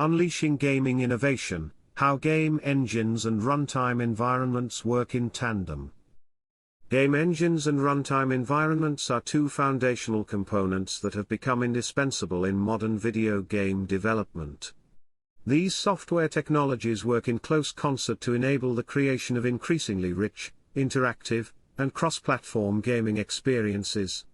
Unleashing gaming innovation, how game engines and runtime environments work in tandem. Game engines and runtime environments are two foundational components that have become indispensable in modern video game development. These software technologies work in close concert to enable the creation of increasingly rich, interactive, and cross-platform gaming experiences.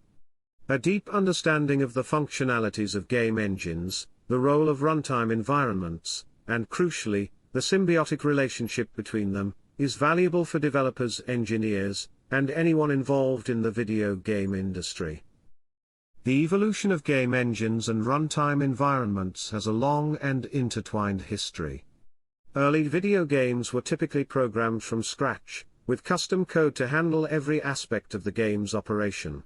A deep understanding of the functionalities of game engines, the role of runtime environments, and crucially, the symbiotic relationship between them, is valuable for developers, engineers, and anyone involved in the video game industry. The evolution of game engines and runtime environments has a long and intertwined history. Early video games were typically programmed from scratch, with custom code to handle every aspect of the game's operation.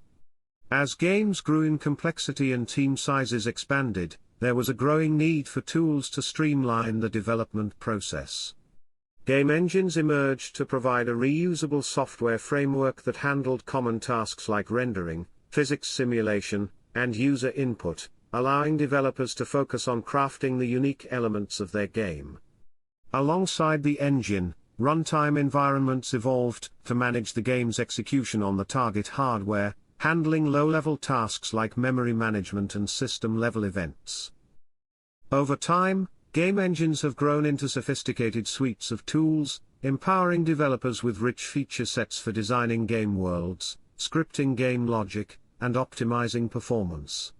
As games grew in complexity and team sizes expanded, there was a growing need for tools to streamline the development process. Game engines emerged to provide a reusable software framework that handled common tasks like rendering, physics simulation, and user input, allowing developers to focus on crafting the unique elements of their game. Alongside the engine, runtime environments evolved to manage the game's execution on the target hardware, handling low-level tasks like memory management and system-level events. Over time, game engines have grown into sophisticated suites of tools, empowering developers with rich feature sets for designing game worlds, scripting game logic, and optimizing performance.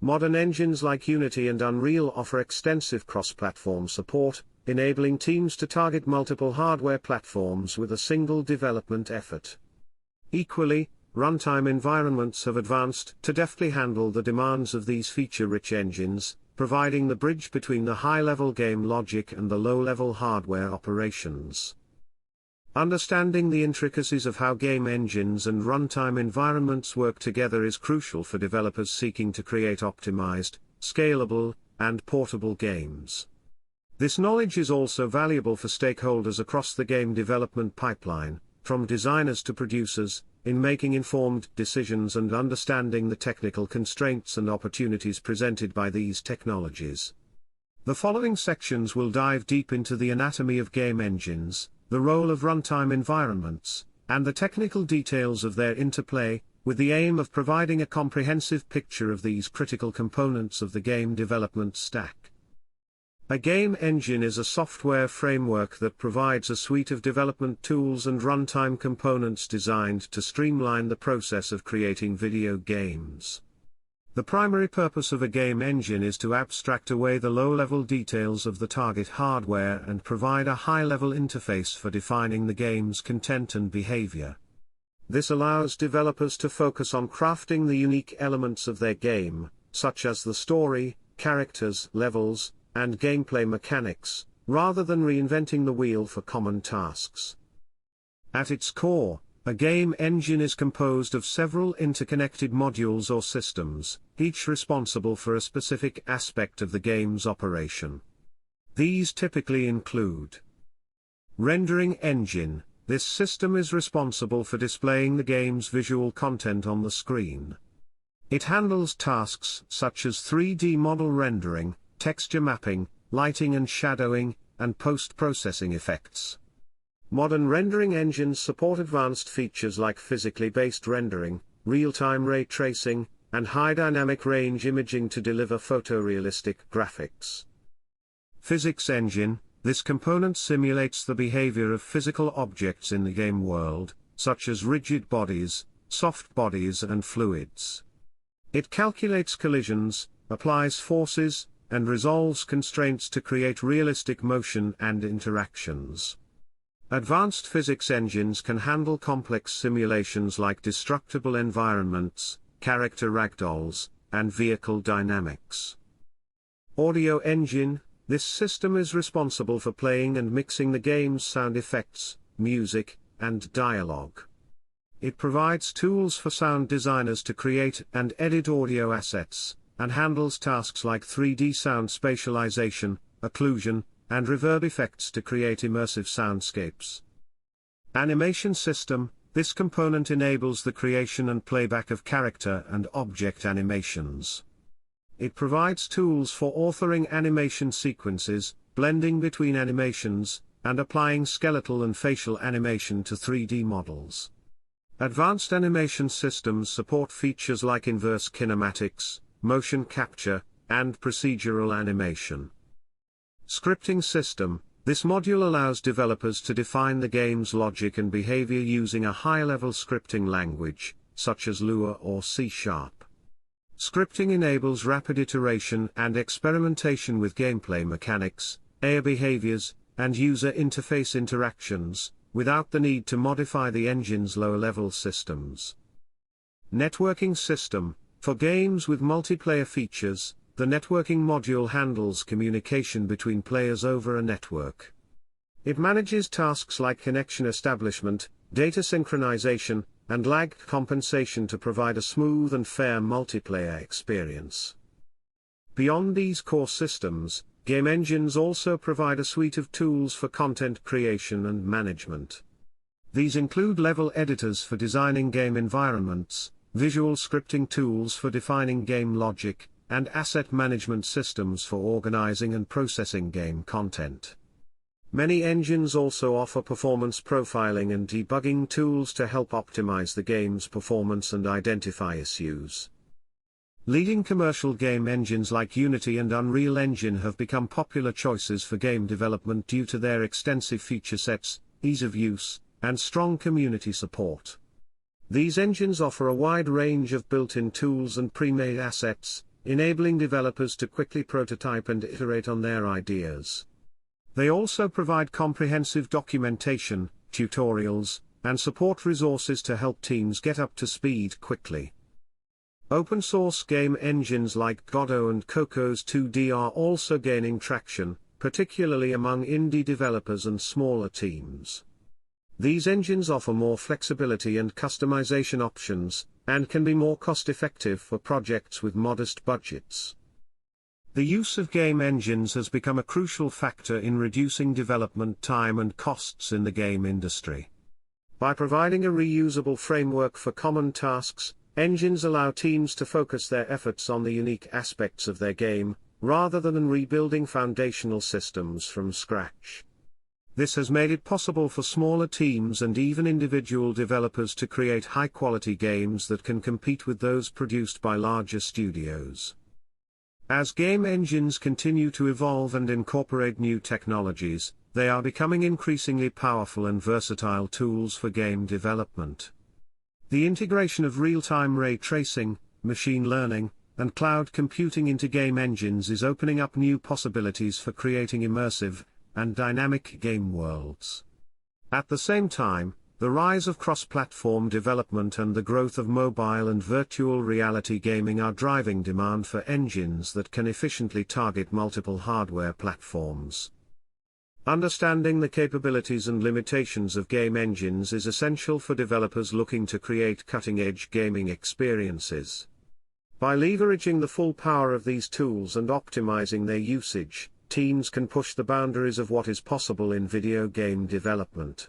Modern engines like Unity and Unreal offer extensive cross-platform support, enabling teams to target multiple hardware platforms with a single development effort. Equally, runtime environments have advanced to deftly handle the demands of these feature-rich engines, providing the bridge between the high-level game logic and the low-level hardware operations. Understanding the intricacies of how game engines and runtime environments work together is crucial for developers seeking to create optimized, scalable, and portable games. This knowledge is also valuable for stakeholders across the game development pipeline, from designers to producers, in making informed decisions and understanding the technical constraints and opportunities presented by these technologies. The following sections will dive deep into the anatomy of game engines, the role of runtime environments, and the technical details of their interplay, with the aim of providing a comprehensive picture of these critical components of the game development stack. A game engine is a software framework that provides a suite of development tools and runtime components designed to streamline the process of creating video games. The primary purpose of a game engine is to abstract away the low-level details of the target hardware and provide a high-level interface for defining the game's content and behavior. This allows developers to focus on crafting the unique elements of their game, such as the story, characters, levels, and gameplay mechanics, rather than reinventing the wheel for common tasks. At its core, a game engine is composed of several interconnected modules or systems, each responsible for a specific aspect of the game's operation. These typically include rendering engine. This system is responsible for displaying the game's visual content on the screen. It handles tasks such as 3D model rendering, texture mapping, lighting and shadowing, and post-processing effects. Modern rendering engines support advanced features like physically based rendering, real-time ray tracing, and high dynamic range imaging to deliver photorealistic graphics. Physics engine. This component simulates the behavior of physical objects in the game world, such as rigid bodies, soft bodies and fluids. It calculates collisions, applies forces, and resolves constraints to create realistic motion and interactions. Advanced physics engines can handle complex simulations like destructible environments, character ragdolls, and vehicle dynamics. Audio engine. This system is responsible for playing and mixing the game's sound effects, music, and dialogue. It provides tools for sound designers to create and edit audio assets, and handles tasks like 3D sound spatialization, occlusion, and reverb effects to create immersive soundscapes. Animation system. This component enables the creation and playback of character and object animations. It provides tools for authoring animation sequences, blending between animations, and applying skeletal and facial animation to 3D models. Advanced animation systems support features like inverse kinematics, motion capture, and procedural animation. Scripting system. This module allows developers to define the game's logic and behavior using a high-level scripting language, such as Lua or C#. Scripting enables rapid iteration and experimentation with gameplay mechanics, AI behaviors, and user interface interactions, without the need to modify the engine's lower-level systems. Networking system. For games with multiplayer features, the networking module handles communication between players over a network. It manages tasks like connection establishment, data synchronization, and lag compensation to provide a smooth and fair multiplayer experience. Beyond these core systems, game engines also provide a suite of tools for content creation and management. These include level editors for designing game environments, visual scripting tools for defining game logic, and asset management systems for organizing and processing game content. Many engines also offer performance profiling and debugging tools to help optimize the game's performance and identify issues. Leading commercial game engines like Unity and Unreal Engine have become popular choices for game development due to their extensive feature sets, ease of use, and strong community support. These engines offer a wide range of built-in tools and pre-made assets, enabling developers to quickly prototype and iterate on their ideas. They also provide comprehensive documentation, tutorials, and support resources to help teams get up to speed quickly. Open-source game engines like Godot and Cocos 2D are also gaining traction, particularly among indie developers and smaller teams. These engines offer more flexibility and customization options, and can be more cost-effective for projects with modest budgets. The use of game engines has become a crucial factor in reducing development time and costs in the game industry. By providing a reusable framework for common tasks, engines allow teams to focus their efforts on the unique aspects of their game, rather than rebuilding foundational systems from scratch. This has made it possible for smaller teams and even individual developers to create high-quality games that can compete with those produced by larger studios. As game engines continue to evolve and incorporate new technologies, they are becoming increasingly powerful and versatile tools for game development. The integration of real-time ray tracing, machine learning, and cloud computing into game engines is opening up new possibilities for creating immersive and dynamic game worlds. At the same time, the rise of cross-platform development and the growth of mobile and virtual reality gaming are driving demand for engines that can efficiently target multiple hardware platforms. Understanding the capabilities and limitations of game engines is essential for developers looking to create cutting-edge gaming experiences. By leveraging the full power of these tools and optimizing their usage, teams can push the boundaries of what is possible in video game development.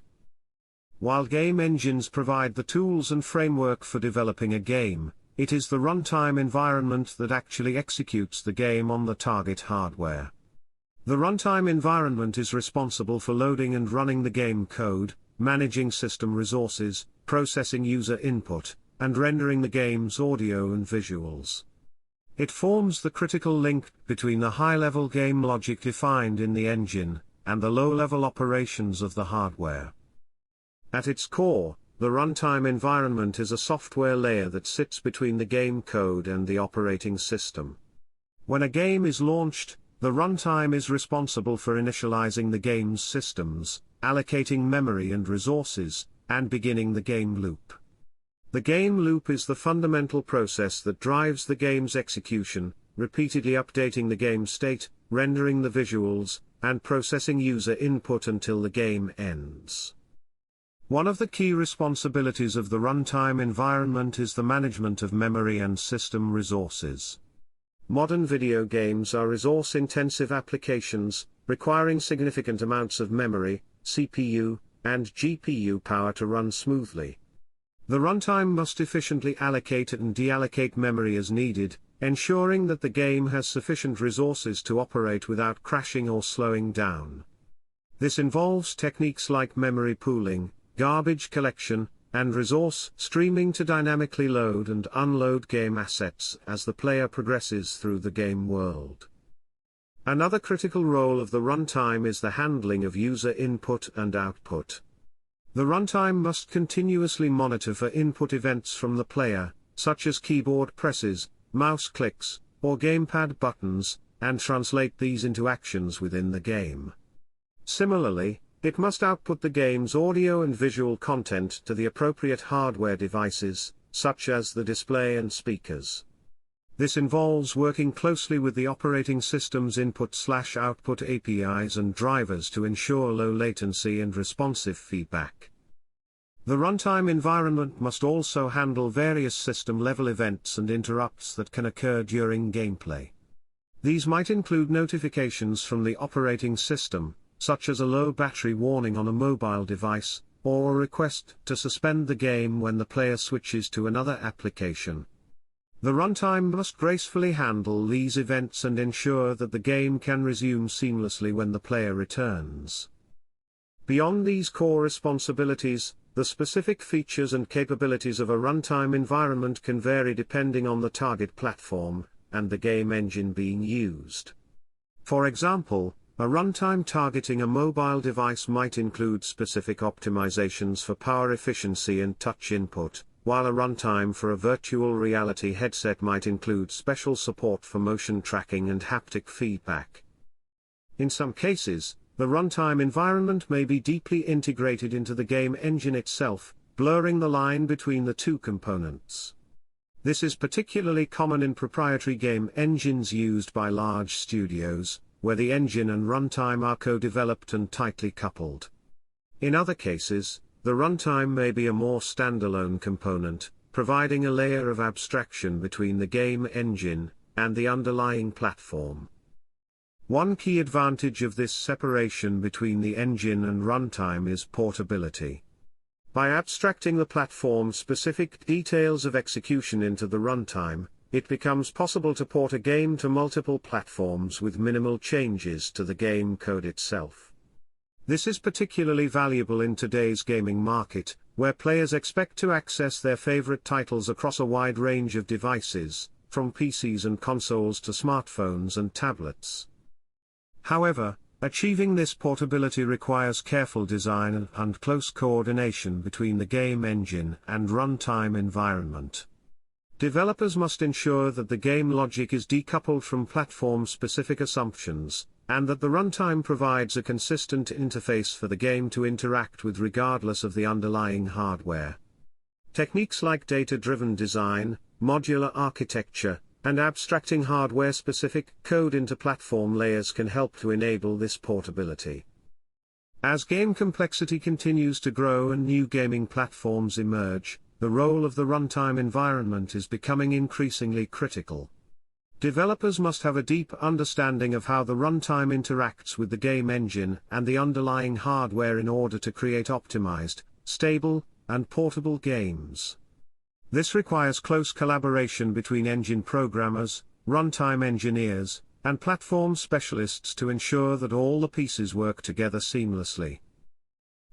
While game engines provide the tools and framework for developing a game, it is the runtime environment that actually executes the game on the target hardware. The runtime environment is responsible for loading and running the game code, managing system resources, processing user input, and rendering the game's audio and visuals. It forms the critical link between the high-level game logic defined in the engine, and the low-level operations of the hardware. At its core, the runtime environment is a software layer that sits between the game code and the operating system. When a game is launched, the runtime is responsible for initializing the game's systems, allocating memory and resources, and beginning the game loop. The game loop is the fundamental process that drives the game's execution, repeatedly updating the game state, rendering the visuals, and processing user input until the game ends. One of the key responsibilities of the runtime environment is the management of memory and system resources. Modern video games are resource-intensive applications, requiring significant amounts of memory, CPU, and GPU power to run smoothly. The runtime must efficiently allocate and deallocate memory as needed, ensuring that the game has sufficient resources to operate without crashing or slowing down. This involves techniques like memory pooling, garbage collection, and resource streaming to dynamically load and unload game assets as the player progresses through the game world. Another critical role of the runtime is the handling of user input and output. The runtime must continuously monitor for input events from the player, such as keyboard presses, mouse clicks, or gamepad buttons, and translate these into actions within the game. Similarly, it must output the game's audio and visual content to the appropriate hardware devices, such as the display and speakers. This involves working closely with the operating system's input/output APIs and drivers to ensure low latency and responsive feedback. The runtime environment must also handle various system-level events and interrupts that can occur during gameplay. These might include notifications from the operating system, such as a low battery warning on a mobile device, or a request to suspend the game when the player switches to another application. The runtime must gracefully handle these events and ensure that the game can resume seamlessly when the player returns. Beyond these core responsibilities, the specific features and capabilities of a runtime environment can vary depending on the target platform and the game engine being used. For example, a runtime targeting a mobile device might include specific optimizations for power efficiency and touch input, while a runtime for a virtual reality headset might include special support for motion tracking and haptic feedback. In some cases, the runtime environment may be deeply integrated into the game engine itself, blurring the line between the two components. This is particularly common in proprietary game engines used by large studios, where the engine and runtime are co-developed and tightly coupled. In other cases, the runtime may be a more standalone component, providing a layer of abstraction between the game engine and the underlying platform. One key advantage of this separation between the engine and runtime is portability. By abstracting the platform-specific details of execution into the runtime, it becomes possible to port a game to multiple platforms with minimal changes to the game code itself. This is particularly valuable in today's gaming market, where players expect to access their favorite titles across a wide range of devices, from PCs and consoles to smartphones and tablets. However, achieving this portability requires careful design and close coordination between the game engine and runtime environment. Developers must ensure that the game logic is decoupled from platform-specific assumptions, and that the runtime provides a consistent interface for the game to interact with regardless of the underlying hardware. Techniques like data-driven design, modular architecture, and abstracting hardware-specific code into platform layers can help to enable this portability. As game complexity continues to grow and new gaming platforms emerge, the role of the runtime environment is becoming increasingly critical. Developers must have a deep understanding of how the runtime interacts with the game engine and the underlying hardware in order to create optimized, stable, and portable games. This requires close collaboration between engine programmers, runtime engineers, and platform specialists to ensure that all the pieces work together seamlessly.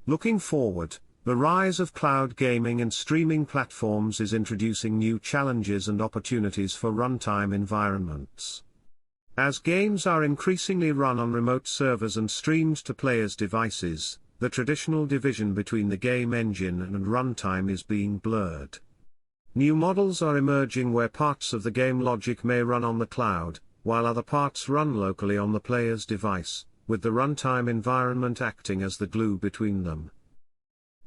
Looking forward, the rise of cloud gaming and streaming platforms is introducing new challenges and opportunities for runtime environments. As games are increasingly run on remote servers and streamed to players' devices, the traditional division between the game engine and runtime is being blurred. New models are emerging where parts of the game logic may run on the cloud, while other parts run locally on the player's device, with the runtime environment acting as the glue between them.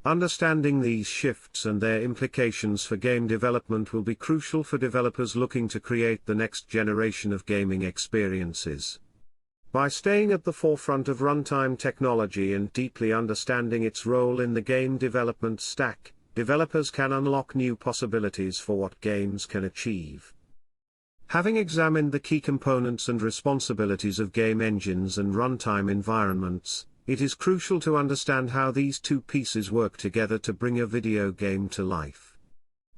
Understanding these shifts and their implications for game development will be crucial for developers looking to create the next generation of gaming experiences. By staying at the forefront of runtime technology and deeply understanding its role in the game development stack, developers can unlock new possibilities for what games can achieve. Having examined the key components and responsibilities of game engines and runtime environments, it is crucial to understand how these two pieces work together to bring a video game to life.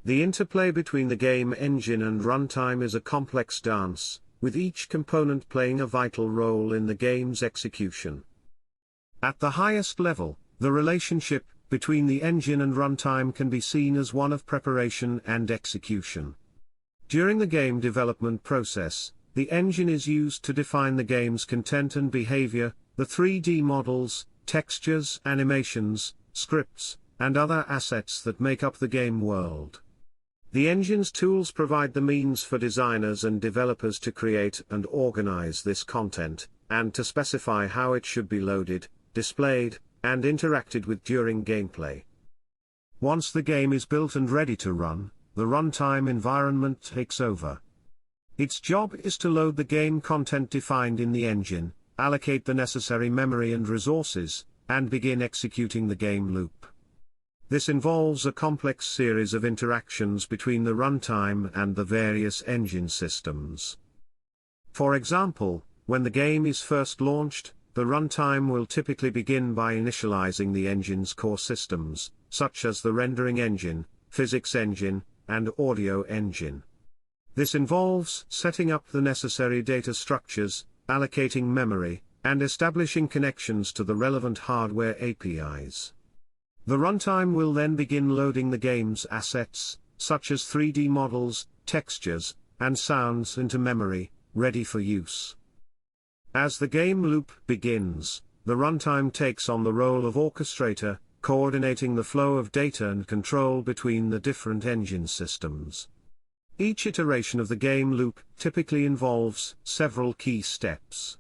The interplay between the game engine and runtime is a complex dance, with each component playing a vital role in the game's execution. At the highest level, the relationship between the engine and runtime can be seen as one of preparation and execution. During the game development process, the engine is used to define the game's content and behavior, the 3D models, textures, animations, scripts, and other assets that make up the game world. The engine's tools provide the means for designers and developers to create and organize this content, and to specify how it should be loaded, displayed, and interacted with during gameplay. Once the game is built and ready to run, the runtime environment takes over. Its job is to load the game content defined in the engine, allocate the necessary memory and resources, and begin executing the game loop. This involves a complex series of interactions between the runtime and the various engine systems. For example, when the game is first launched, the runtime will typically begin by initializing the engine's core systems, such as the rendering engine, physics engine, and audio engine. This involves setting up the necessary data structures, allocating memory, and establishing connections to the relevant hardware APIs. The runtime will then begin loading the game's assets, such as 3D models, textures, and sounds into memory, ready for use. As the game loop begins, the runtime takes on the role of orchestrator, coordinating the flow of data and control between the different engine systems. Each iteration of the game loop typically involves several key steps.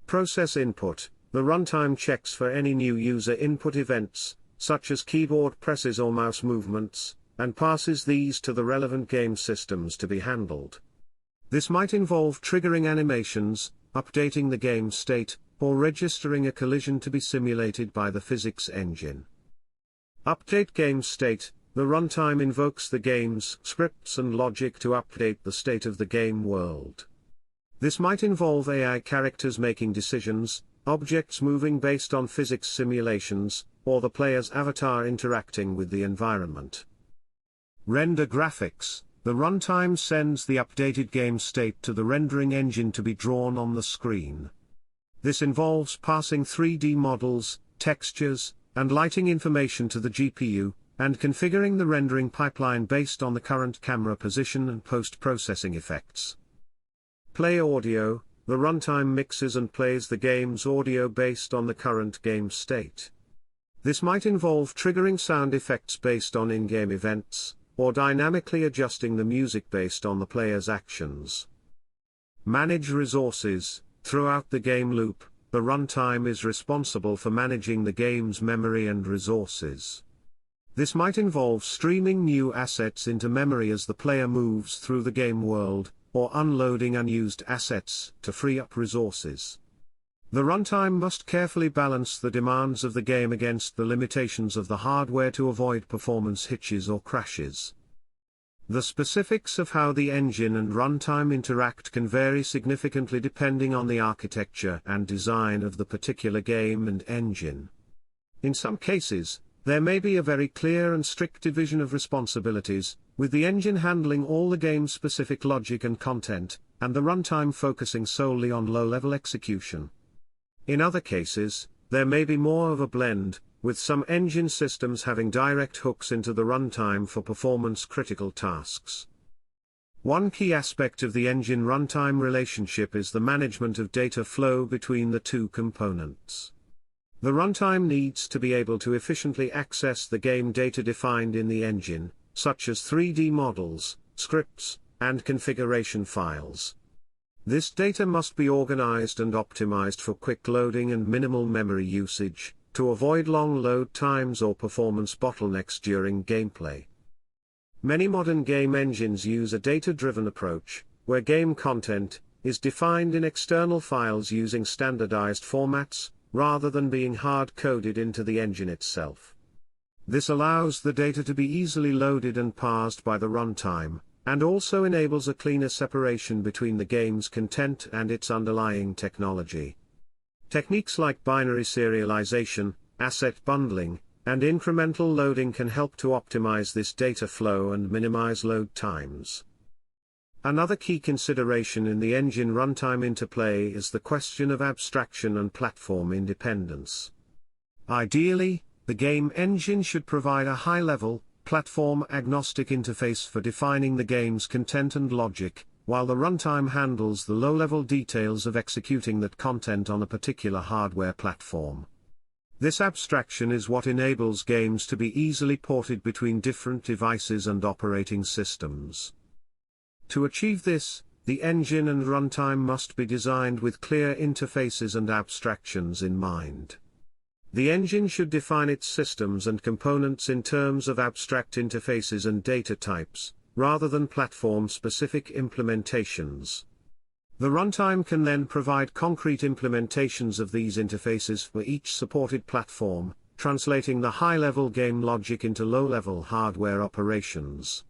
Process input: the runtime checks for any new user input events, such as keyboard presses or mouse movements, and passes these to the relevant game systems to be handled. This might involve triggering animations, updating the game state, or registering a collision to be simulated by the physics engine. Update game state: the runtime invokes the game's scripts and logic to update the state of the game world. This might involve AI characters making decisions, objects moving based on physics simulations, or the player's avatar interacting with the environment. Render graphics: the runtime sends the updated game state to the rendering engine to be drawn on the screen. This involves passing 3D models, textures, and lighting information to the GPU, and configuring the rendering pipeline based on the current camera position and post-processing effects. Play audio: the runtime mixes and plays the game's audio based on the current game state. This might involve triggering sound effects based on in-game events, or dynamically adjusting the music based on the player's actions. Manage resources: throughout the game loop, the runtime is responsible for managing the game's memory and resources. This might involve streaming new assets into memory as the player moves through the game world, or unloading unused assets to free up resources. The runtime must carefully balance the demands of the game against the limitations of the hardware to avoid performance hitches or crashes. The specifics of how the engine and runtime interact can vary significantly depending on the architecture and design of the particular game and engine. In some cases, there may be a very clear and strict division of responsibilities, with the engine handling all the game-specific logic and content, and the runtime focusing solely on low-level execution. In other cases, there may be more of a blend, with some engine systems having direct hooks into the runtime for performance-critical tasks. One key aspect of the engine-runtime relationship is the management of data flow between the two components. The runtime needs to be able to efficiently access the game data defined in the engine, such as 3D models, scripts, and configuration files. This data must be organized and optimized for quick loading and minimal memory usage, to avoid long load times or performance bottlenecks during gameplay. Many modern game engines use a data-driven approach, where game content is defined in external files using standardized formats, rather than being hard-coded into the engine itself. This allows the data to be easily loaded and parsed by the runtime, and also enables a cleaner separation between the game's content and its underlying technology. Techniques like binary serialization, asset bundling, and incremental loading can help to optimize this data flow and minimize load times. Another key consideration in the engine runtime interplay is the question of abstraction and platform independence. Ideally, the game engine should provide a high-level, platform-agnostic interface for defining the game's content and logic, while the runtime handles the low-level details of executing that content on a particular hardware platform. This abstraction is what enables games to be easily ported between different devices and operating systems. To achieve this, the engine and runtime must be designed with clear interfaces and abstractions in mind. The engine should define its systems and components in terms of abstract interfaces and data types, rather than platform-specific implementations. The runtime can then provide concrete implementations of these interfaces for each supported platform, translating the high-level game logic into low-level hardware operations.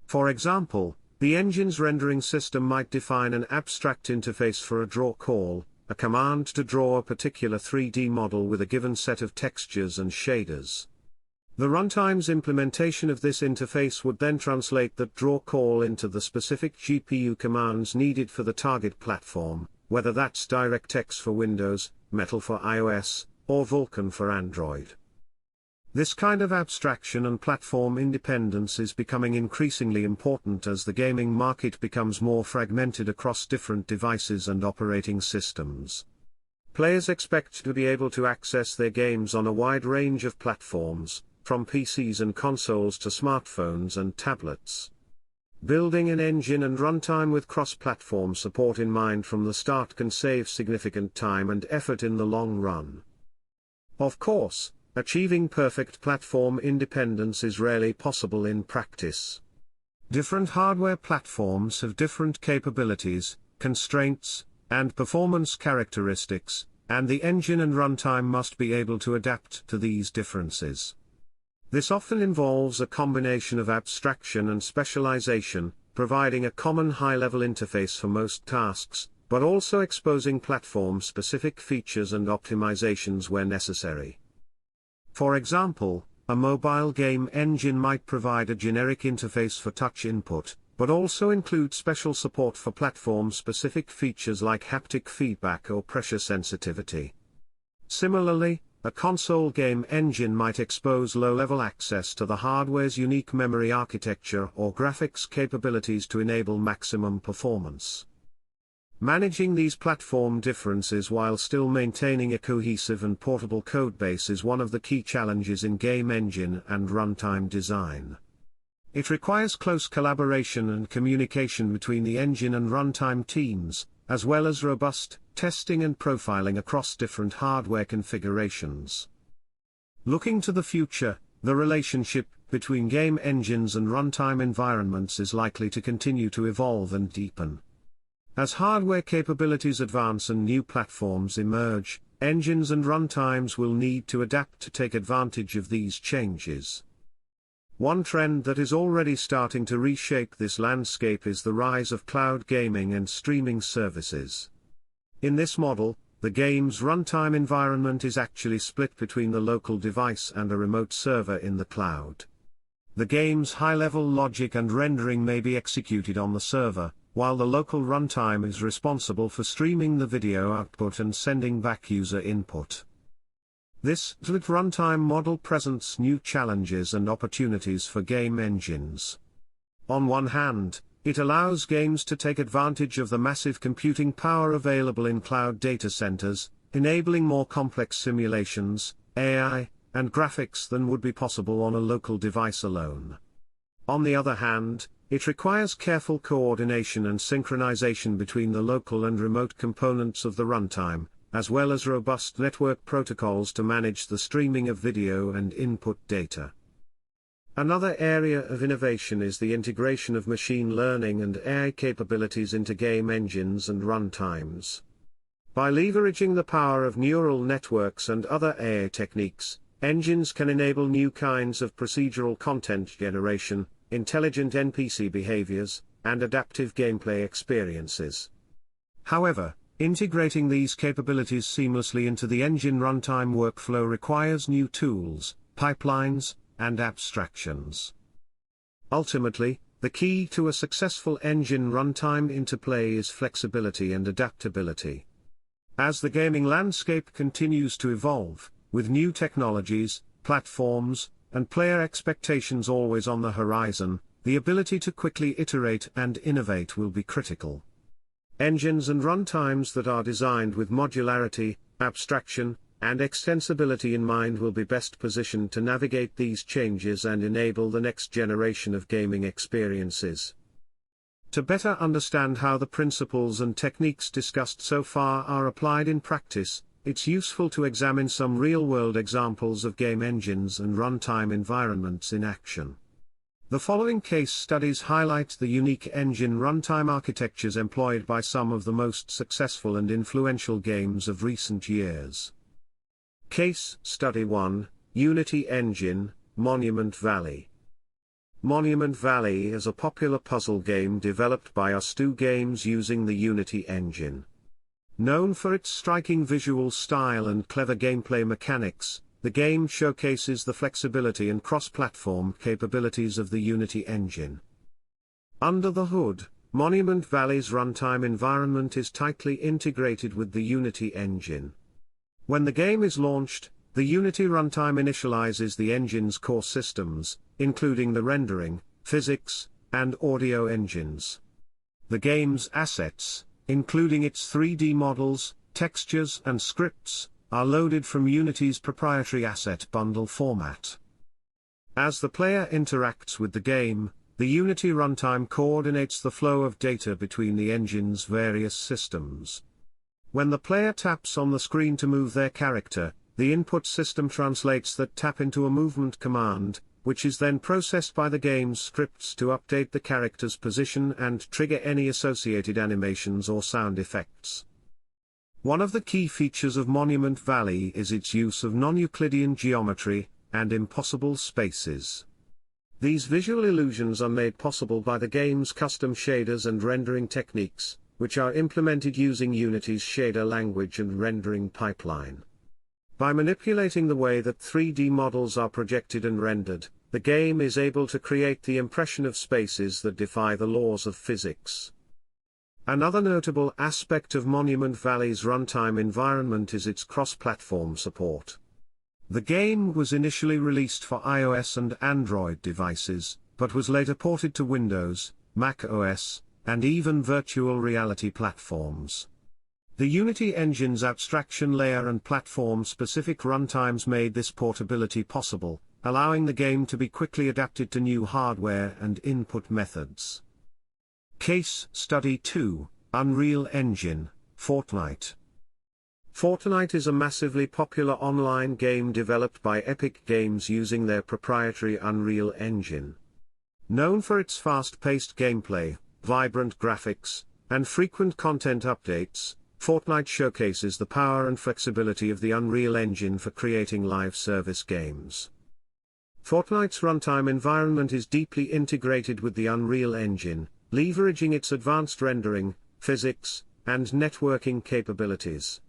For example, the engine's rendering system might define an abstract interface for a draw call, a command to draw a particular 3D model with a given set of textures and shaders. The runtime's implementation of this interface would then translate that draw call into the specific GPU commands needed for the target platform, whether that's DirectX for Windows, Metal for iOS, or Vulkan for Android. This kind of abstraction and platform independence is becoming increasingly important as the gaming market becomes more fragmented across different devices and operating systems. Players expect to be able to access their games on a wide range of platforms, from PCs and consoles to smartphones and tablets. Building an engine and runtime with cross-platform support in mind from the start can save significant time and effort in the long run. Of course, achieving perfect platform independence is rarely possible in practice. Different hardware platforms have different capabilities, constraints, and performance characteristics, and the engine and runtime must be able to adapt to these differences. This often involves a combination of abstraction and specialization, providing a common high-level interface for most tasks, but also exposing platform-specific features and optimizations where necessary. For example, a mobile game engine might provide a generic interface for touch input, but also include special support for platform-specific features like haptic feedback or pressure sensitivity. Similarly, a console game engine might expose low-level access to the hardware's unique memory architecture or graphics capabilities to enable maximum performance. Managing these platform differences while still maintaining a cohesive and portable codebase is one of the key challenges in game engine and runtime design. It requires close collaboration and communication between the engine and runtime teams, as well as robust testing and profiling across different hardware configurations. Looking to the future, the relationship between game engines and runtime environments is likely to continue to evolve and deepen. As hardware capabilities advance and new platforms emerge, engines and runtimes will need to adapt to take advantage of these changes. One trend that is already starting to reshape this landscape is the rise of cloud gaming and streaming services. In this model, the game's runtime environment is actually split between the local device and a remote server in the cloud. The game's high-level logic and rendering may be executed on the server, while the local runtime is responsible for streaming the video output and sending back user input. This split runtime model presents new challenges and opportunities for game engines. On one hand, it allows games to take advantage of the massive computing power available in cloud data centers, enabling more complex simulations, AI, and graphics than would be possible on a local device alone. On the other hand, it requires careful coordination and synchronization between the local and remote components of the runtime, as well as robust network protocols to manage the streaming of video and input data. Another area of innovation is the integration of machine learning and AI capabilities into game engines and runtimes. By leveraging the power of neural networks and other AI techniques, engines can enable new kinds of procedural content generation, intelligent NPC behaviors, and adaptive gameplay experiences. However, integrating these capabilities seamlessly into the engine runtime workflow requires new tools, pipelines, and abstractions. Ultimately, the key to a successful engine runtime interplay is flexibility and adaptability. As the gaming landscape continues to evolve, with new technologies, platforms, and player expectations always on the horizon, the ability to quickly iterate and innovate will be critical. Engines and runtimes that are designed with modularity, abstraction, and extensibility in mind will be best positioned to navigate these changes and enable the next generation of gaming experiences. To better understand how the principles and techniques discussed so far are applied in practice, it's useful to examine some real-world examples of game engines and runtime environments in action. The following case studies highlight the unique engine runtime architectures employed by some of the most successful and influential games of recent years. Case Study 1, Unity Engine, Monument Valley. Monument Valley is a popular puzzle game developed by Us2 Games using the Unity engine. Known for its striking visual style and clever gameplay mechanics, the game showcases the flexibility and cross-platform capabilities of the Unity engine. Under the hood, Monument Valley's runtime environment is tightly integrated with the Unity engine. When the game is launched, the Unity runtime initializes the engine's core systems, including the rendering, physics, and audio engines. The game's assets, including its 3D models, textures and scripts, are loaded from Unity's proprietary asset bundle format. As the player interacts with the game, the Unity runtime coordinates the flow of data between the engine's various systems. When the player taps on the screen to move their character, the input system translates that tap into a movement command, which is then processed by the game's scripts to update the character's position and trigger any associated animations or sound effects. One of the key features of Monument Valley is its use of non-Euclidean geometry and impossible spaces. These visual illusions are made possible by the game's custom shaders and rendering techniques, which are implemented using Unity's shader language and rendering pipeline. By manipulating the way that 3D models are projected and rendered, the game is able to create the impression of spaces that defy the laws of physics. Another notable aspect of Monument Valley's runtime environment is its cross-platform support. The game was initially released for iOS and Android devices, but was later ported to Windows, Mac OS, and even virtual reality platforms. The Unity engine's abstraction layer and platform-specific runtimes made this portability possible, allowing the game to be quickly adapted to new hardware and input methods. Case Study 2, Unreal Engine, Fortnite. Fortnite is a massively popular online game developed by Epic Games using their proprietary Unreal Engine. Known for its fast-paced gameplay, vibrant graphics, and frequent content updates, Fortnite showcases the power and flexibility of the Unreal Engine for creating live service games. Fortnite's runtime environment is deeply integrated with the Unreal Engine, leveraging its advanced rendering, physics, and networking capabilities.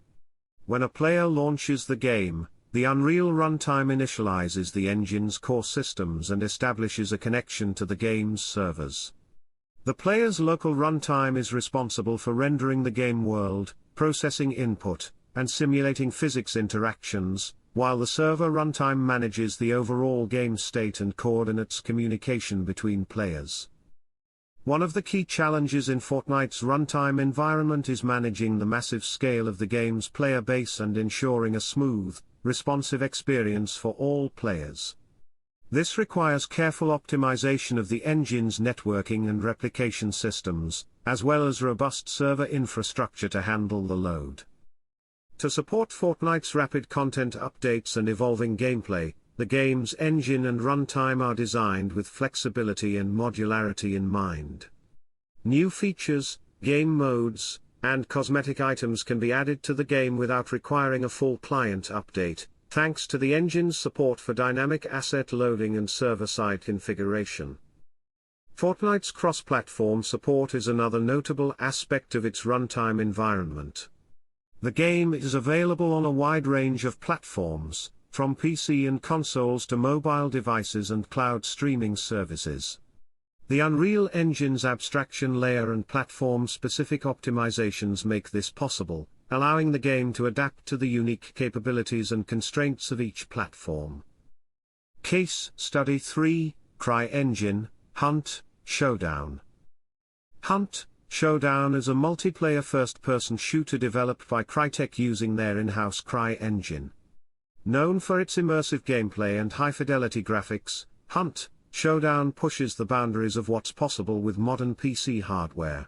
When a player launches the game, the Unreal runtime initializes the engine's core systems and establishes a connection to the game's servers. The player's local runtime is responsible for rendering the game world, processing input, and simulating physics interactions, while the server runtime manages the overall game state and coordinates communication between players. One of the key challenges in Fortnite's runtime environment is managing the massive scale of the game's player base and ensuring a smooth, responsive experience for all players. This requires careful optimization of the engine's networking and replication systems, as well as robust server infrastructure to handle the load. To support Fortnite's rapid content updates and evolving gameplay, the game's engine and runtime are designed with flexibility and modularity in mind. New features, game modes, and cosmetic items can be added to the game without requiring a full client update, thanks to the engine's support for dynamic asset loading and server-side configuration. Fortnite's cross-platform support is another notable aspect of its runtime environment. The game is available on a wide range of platforms, from PC and consoles to mobile devices and cloud streaming services. The Unreal Engine's abstraction layer and platform-specific optimizations make this possible, allowing the game to adapt to the unique capabilities and constraints of each platform. Case Study 3, CryEngine, Hunt, Showdown. Hunt, Showdown is a multiplayer first-person shooter developed by Crytek using their in-house CryEngine. Known for its immersive gameplay and high-fidelity graphics, Hunt, Showdown pushes the boundaries of what's possible with modern PC hardware.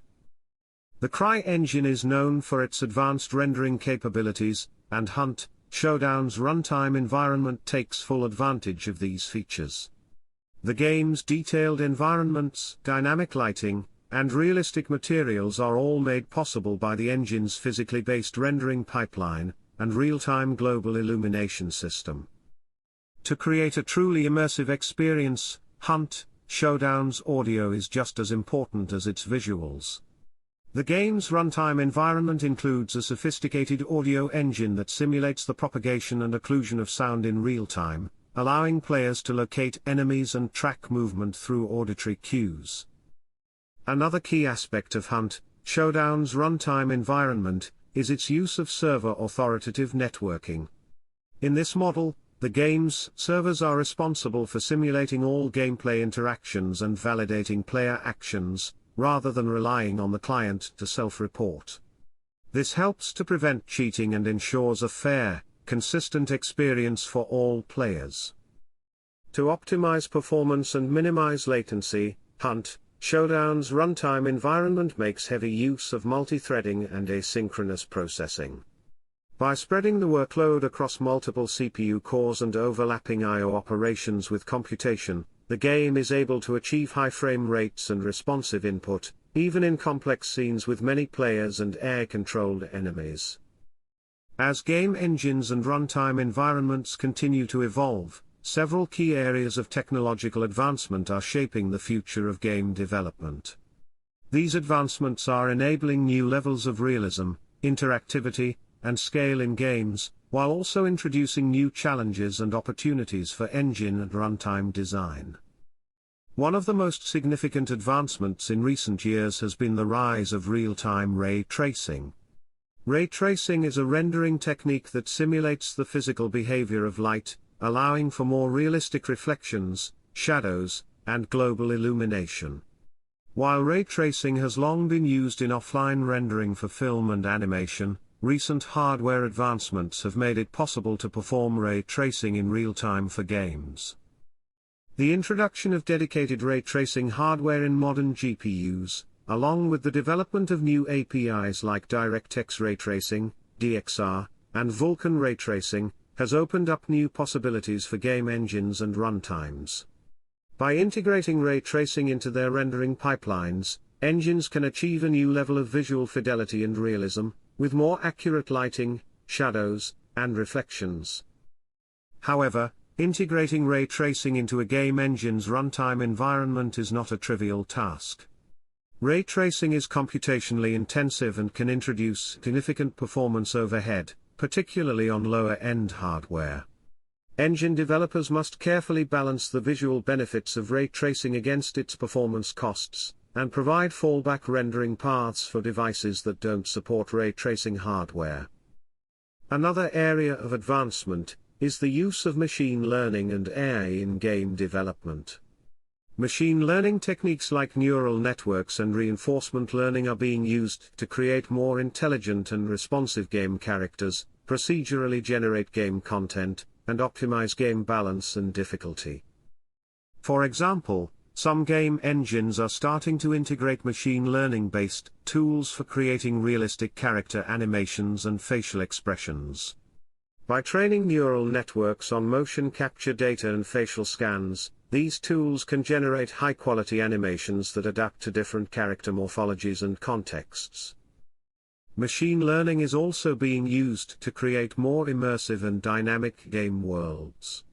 The CryEngine is known for its advanced rendering capabilities, and Hunt, Showdown's runtime environment takes full advantage of these features. The game's detailed environments, dynamic lighting, and realistic materials are all made possible by the engine's physically based rendering pipeline and real-time global illumination system. To create a truly immersive experience, Hunt, Showdown's audio is just as important as its visuals. The game's runtime environment includes a sophisticated audio engine that simulates the propagation and occlusion of sound in real time, allowing players to locate enemies and track movement through auditory cues. Another key aspect of Hunt, Showdown's runtime environment, is its use of server-authoritative networking. In this model, the game's servers are responsible for simulating all gameplay interactions and validating player actions, rather than relying on the client to self-report. This helps to prevent cheating and ensures a fair, consistent experience for all players. To optimize performance and minimize latency, Hunt, Showdown's runtime environment makes heavy use of multi-threading and asynchronous processing. By spreading the workload across multiple CPU cores and overlapping I/O operations with computation, the game is able to achieve high frame rates and responsive input, even in complex scenes with many players and air-controlled enemies. As game engines and runtime environments continue to evolve, several key areas of technological advancement are shaping the future of game development. These advancements are enabling new levels of realism, interactivity, and scale in games, while also introducing new challenges and opportunities for engine and runtime design. One of the most significant advancements in recent years has been the rise of real-time ray tracing. Ray tracing is a rendering technique that simulates the physical behavior of light, allowing for more realistic reflections, shadows, and global illumination. While ray tracing has long been used in offline rendering for film and animation, recent hardware advancements have made it possible to perform ray tracing in real time for games. The introduction of dedicated ray tracing hardware in modern GPUs, along with the development of new APIs like DirectX ray tracing, DXR, and Vulkan ray tracing, has opened up new possibilities for game engines and runtimes. By integrating ray tracing into their rendering pipelines, engines can achieve a new level of visual fidelity and realism, with more accurate lighting, shadows, and reflections. However, integrating ray tracing into a game engine's runtime environment is not a trivial task. Ray tracing is computationally intensive and can introduce significant performance overhead, particularly on lower-end hardware. Engine developers must carefully balance the visual benefits of ray tracing against its performance costs, and provide fallback rendering paths for devices that don't support ray tracing hardware. Another area of advancement is the use of machine learning and AI in game development. Machine learning techniques like neural networks and reinforcement learning are being used to create more intelligent and responsive game characters, procedurally generate game content, and optimize game balance and difficulty. For example, some game engines are starting to integrate machine learning-based tools for creating realistic character animations and facial expressions. By training neural networks on motion capture data and facial scans, these tools can generate high-quality animations that adapt to different character morphologies and contexts. Machine learning is also being used to create more immersive and dynamic game worlds.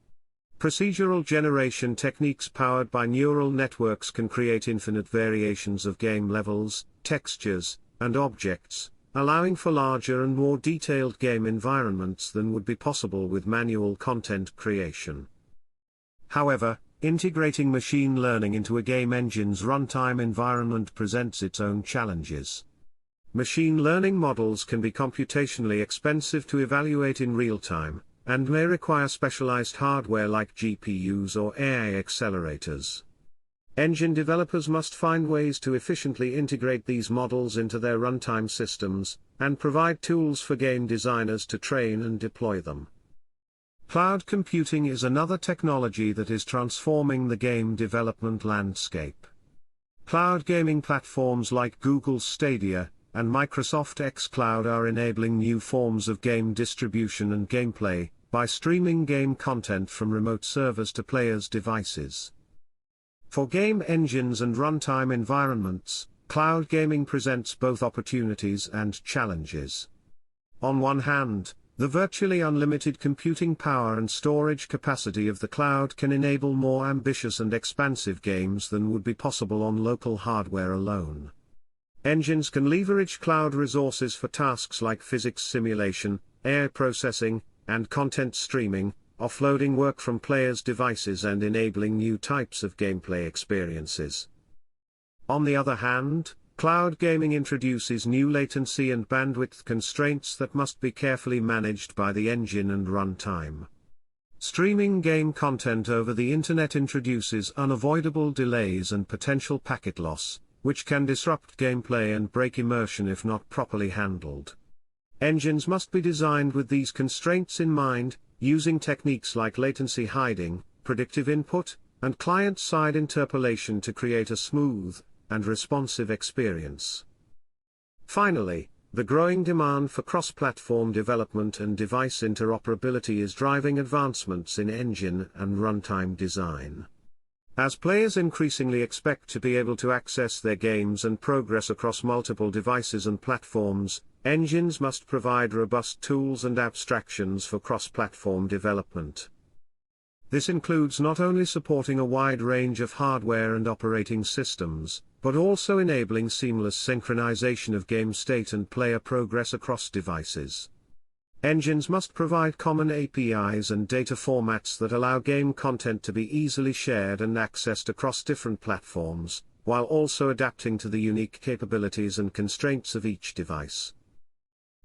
Procedural generation techniques powered by neural networks can create infinite variations of game levels, textures, and objects, allowing for larger and more detailed game environments than would be possible with manual content creation. However, integrating machine learning into a game engine's runtime environment presents its own challenges. Machine learning models can be computationally expensive to evaluate in real time, and may require specialized hardware like GPUs or AI accelerators. Engine developers must find ways to efficiently integrate these models into their runtime systems, and provide tools for game designers to train and deploy them. Cloud computing is another technology that is transforming the game development landscape. Cloud gaming platforms like Google's Stadia and Microsoft xCloud are enabling new forms of game distribution and gameplay by streaming game content from remote servers to players' devices. For game engines and runtime environments, cloud gaming presents both opportunities and challenges. On one hand, the virtually unlimited computing power and storage capacity of the cloud can enable more ambitious and expansive games than would be possible on local hardware alone. Engines can leverage cloud resources for tasks like physics simulation, AI processing, and content streaming, offloading work from players' devices and enabling new types of gameplay experiences. On the other hand, cloud gaming introduces new latency and bandwidth constraints that must be carefully managed by the engine and runtime. Streaming game content over the internet introduces unavoidable delays and potential packet loss, which can disrupt gameplay and break immersion if not properly handled. Engines must be designed with these constraints in mind, using techniques like latency hiding, predictive input, and client-side interpolation to create a smooth and responsive experience. Finally, the growing demand for cross-platform development and device interoperability is driving advancements in engine and runtime design. As players increasingly expect to be able to access their games and progress across multiple devices and platforms, engines must provide robust tools and abstractions for cross-platform development. This includes not only supporting a wide range of hardware and operating systems, but also enabling seamless synchronization of game state and player progress across devices. Engines must provide common APIs and data formats that allow game content to be easily shared and accessed across different platforms, while also adapting to the unique capabilities and constraints of each device.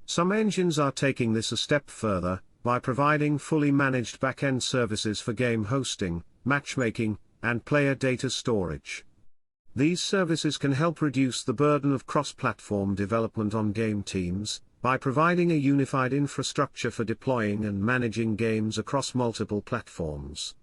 Some engines are taking this a step further, by providing fully managed back-end services for game hosting, matchmaking, and player data storage. These services can help reduce the burden of cross-platform development on game teams, by providing a unified infrastructure for deploying and managing games across multiple platforms.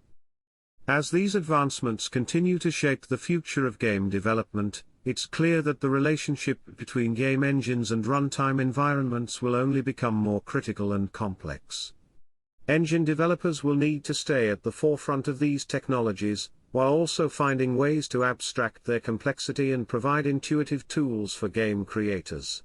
As these advancements continue to shape the future of game development, it's clear that the relationship between game engines and runtime environments will only become more critical and complex. Engine developers will need to stay at the forefront of these technologies, while also finding ways to abstract their complexity and provide intuitive tools for game creators.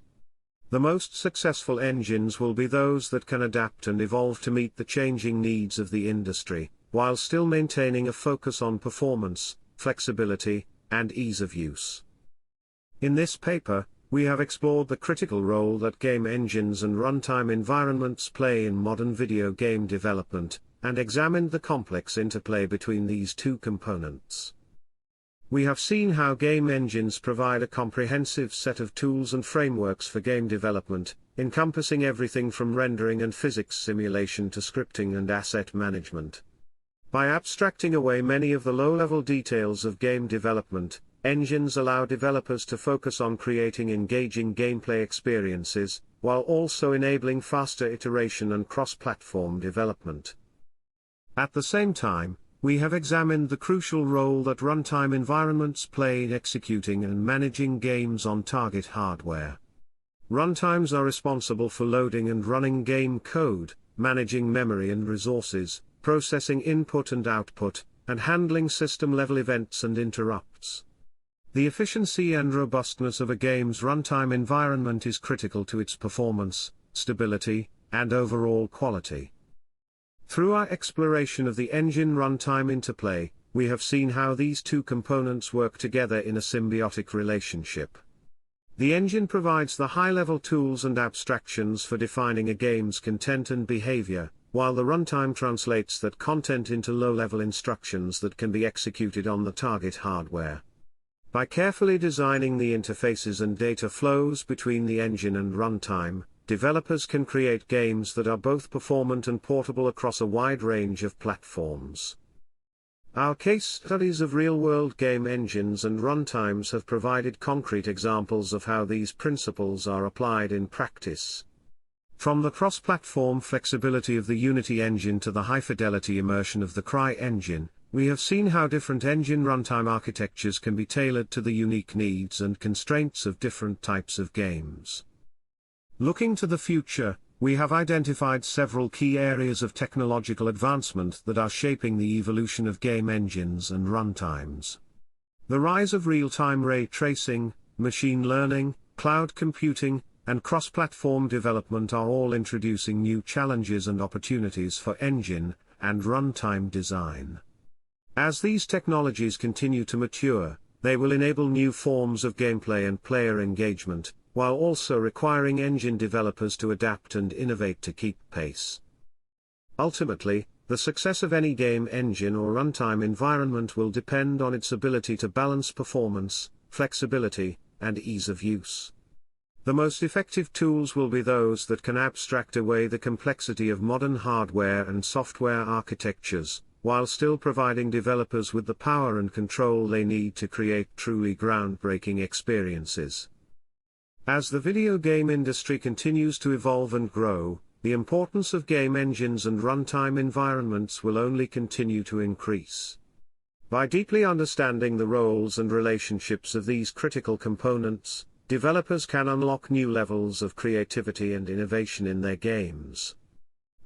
The most successful engines will be those that can adapt and evolve to meet the changing needs of the industry, while still maintaining a focus on performance, flexibility, and ease of use. In this paper, we have explored the critical role that game engines and runtime environments play in modern video game development, and examined the complex interplay between these two components. We have seen how game engines provide a comprehensive set of tools and frameworks for game development, encompassing everything from rendering and physics simulation to scripting and asset management. By abstracting away many of the low-level details of game development, engines allow developers to focus on creating engaging gameplay experiences, while also enabling faster iteration and cross-platform development. At the same time, we have examined the crucial role that runtime environments play in executing and managing games on target hardware. Runtimes are responsible for loading and running game code, managing memory and resources, processing input and output, and handling system-level events and interrupts. The efficiency and robustness of a game's runtime environment is critical to its performance, stability, and overall quality. Through our exploration of the engine runtime interplay, we have seen how these two components work together in a symbiotic relationship. The engine provides the high-level tools and abstractions for defining a game's content and behavior, while the runtime translates that content into low-level instructions that can be executed on the target hardware. By carefully designing the interfaces and data flows between the engine and runtime, developers can create games that are both performant and portable across a wide range of platforms. Our case studies of real-world game engines and runtimes have provided concrete examples of how these principles are applied in practice. From the cross-platform flexibility of the Unity engine to the high-fidelity immersion of the Cry engine, we have seen how different engine runtime architectures can be tailored to the unique needs and constraints of different types of games. Looking to the future, we have identified several key areas of technological advancement that are shaping the evolution of game engines and runtimes. The rise of real-time ray tracing, machine learning, cloud computing, and cross-platform development are all introducing new challenges and opportunities for engine and runtime design. As these technologies continue to mature, they will enable new forms of gameplay and player engagement, while also requiring engine developers to adapt and innovate to keep pace. Ultimately, the success of any game engine or runtime environment will depend on its ability to balance performance, flexibility, and ease of use. The most effective tools will be those that can abstract away the complexity of modern hardware and software architectures, while still providing developers with the power and control they need to create truly groundbreaking experiences. As the video game industry continues to evolve and grow, the importance of game engines and runtime environments will only continue to increase. By deeply understanding the roles and relationships of these critical components, developers can unlock new levels of creativity and innovation in their games.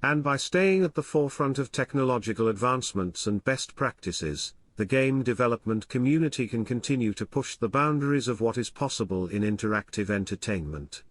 And by staying at the forefront of technological advancements and best practices, the game development community can continue to push the boundaries of what is possible in interactive entertainment.